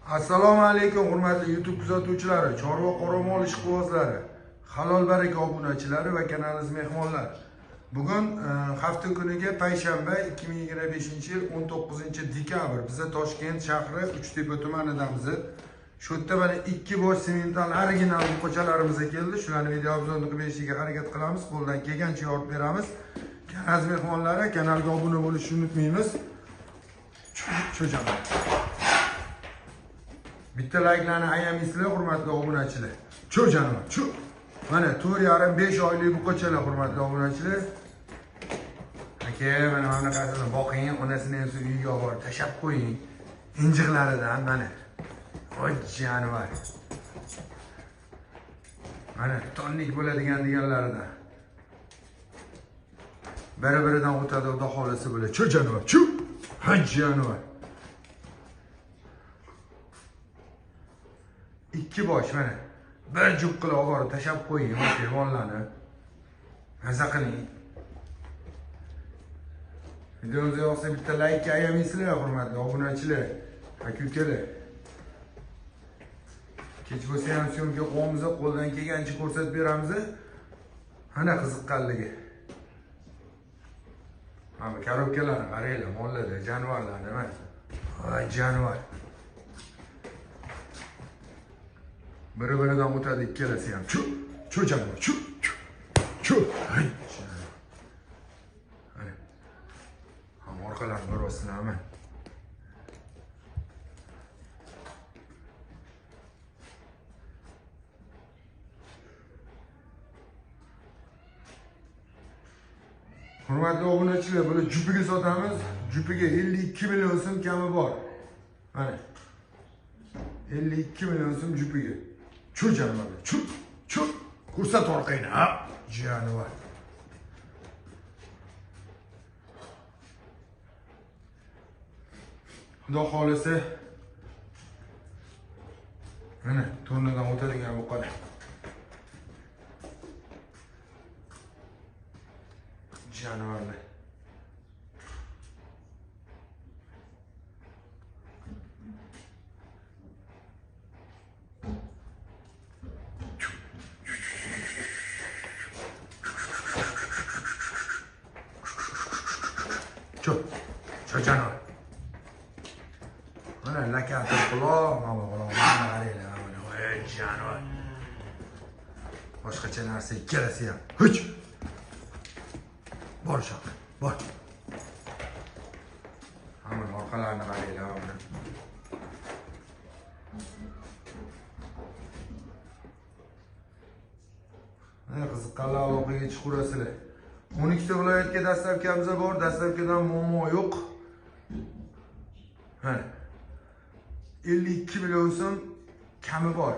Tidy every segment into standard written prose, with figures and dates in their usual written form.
Assalomu alaykum hurmatli YouTube kuzatuvchilari, chorva qoramol ishqibozlari, halol baraka obunachilari va kanalimiz mehmonlari. Bugun hafta kuniga payshanba 2025-yil 19-dekabr biza Toshkent shahri Uchtepa tumanidamiz. Shu yerda mana 2 bosh semental original buqachalarimiz keldi. Shularni video obzorni qilib berishga harakat qilamiz. Qo'ldan kelgancha yordam beramiz. Kanalimiz mehmonlari, kanalga obuna bo'lishni unutmaymiz. Cho'jaman. Bitta like'larni ayamaysizlar hurmatli obunachilar. Chu janob, chu. Mana 4,5 oylik buqachalar hurmatli obunachilar. Aka, mana bunaqasini boqing, onasini ham uyiga olib tashab qo'ying. Injiqlaridan mana. Voy jonivar. Mana tonlik bo'ladigan deganlaridan. Biri-biridan o'tadi, xudo xolisi bo'la. Chu janob, chu. Ha jonivar. 2 bosh mana bir jup qilib olib borib tashab qo'ying hayvonlarni. Maza qiling. Videomiz yoqsa bitta like ayamaysizlar hurmatli obunachilar, aka-ukalar. Kech bo'lsa ham syomka qo'yamiz, qo'ldan kelgancha ko'rsatib beramiz. Mana qiziqqanligi. Mana korobkalarni qaranglar, mollarda, jonivorlarni mana. Voy jonivor. Biri-biridan o'tadi ikkalasi ham. Chu janob, chu. Hay. Mana. Ham orqalarini ko'ryapsizlarmi? Hurmatli obunachilar, buni jupiga sotamiz. Jupiga 52 million so'm kami bor. Mana. 52 million so'm jupiga. Chu janob, chu. Ko'rsat orqangni, ha? Jonivar. Xudo xolisi. Mana to'rnadan o'tadigan bu qara. Jonivorlar. Chu janob. Mana lakator quloq, mana qaranglar, mana voy janob. Boshqacha narsa ikkalasi ham. Huch. Bor shoq, bor. Mana orqalarini qaranglar, mana. Mana qiziqqanlar aloqaga chiqurasizlar. 12 ta viloyatga dastlabkamiz bor, dastlabkidan muammo yo'q. Mana 52 million so'm kami bor.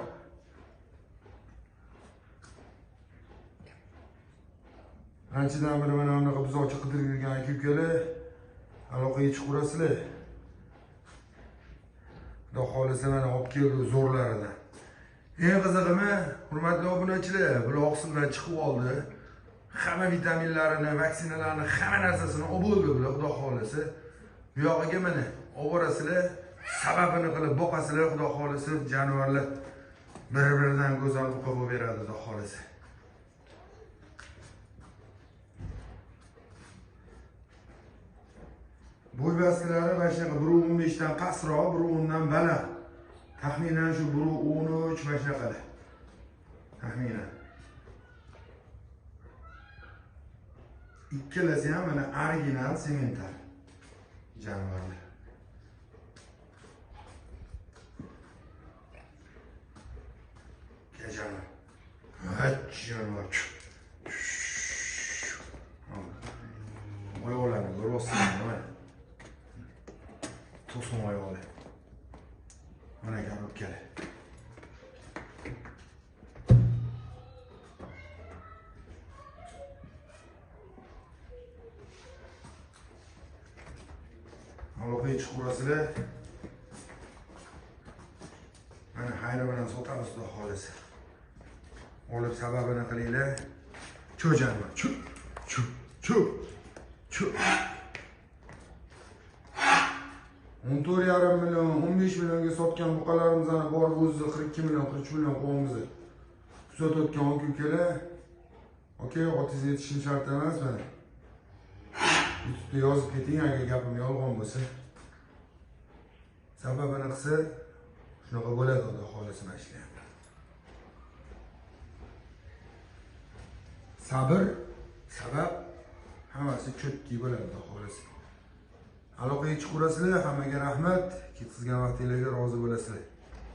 Anchadan beri mana bunaqa buzoqcha qidirib yurgan aka-ukalar aloqaga chiqurasizlar. Xudo xolisa mana olib keldi zo'rlaridan. Eng qizig'imi, hurmatli obunachilar, bular oqsimdan chiqib oldi. Hamma vitaminlarini, vaksinalarni, hamma narsasini olib bo'ldi bular, xudo xolisi. Bu yog'iga mana olib borasizlar, sababini qilib boqasizlar, xudo xolisi, jonivorlar bir-biridan go'zal buqa bo'lib beradi, xudo xolisi. Bo'y bastilari mana shunaqa 1.15 dan pastroq, 1.10 dan baland. Taxminan shu 1.13 mana shunaqada. Taxminan. Ikkalasi ham mana original semental jonivorlar. Kejalar. Jonivor. Oyoqlarni ko'ryapsizlarmi mana? To'sin oyoqlar. Mana korobkalar. Aloqaga chiqurasizlar. Mana xayri bilan sotamiz, xudo xolisi. Olib sababini qilinglar. Chu janob, chu. 14,5 million, 15 millionga sotgan buqalarimizni borib o'zi 42 million, 43 million qo'yamizni kuzatayotgan aka-ukalar. Okey, otingiz yetishini shart emas mana. YouTube'da yozib keting agar gapim yolg'on bo'lsa. Sababini qilsa shunaqa bo'ladi, xudo xolisa ishlayapti. Sabr, sabab hammasi cho'tki bo'ladi, xudo xolisa. Aloqaga chiqurasizlar, hammaga rahmat. Ketkizgan vaqtingizga rozi bo'lasizlar.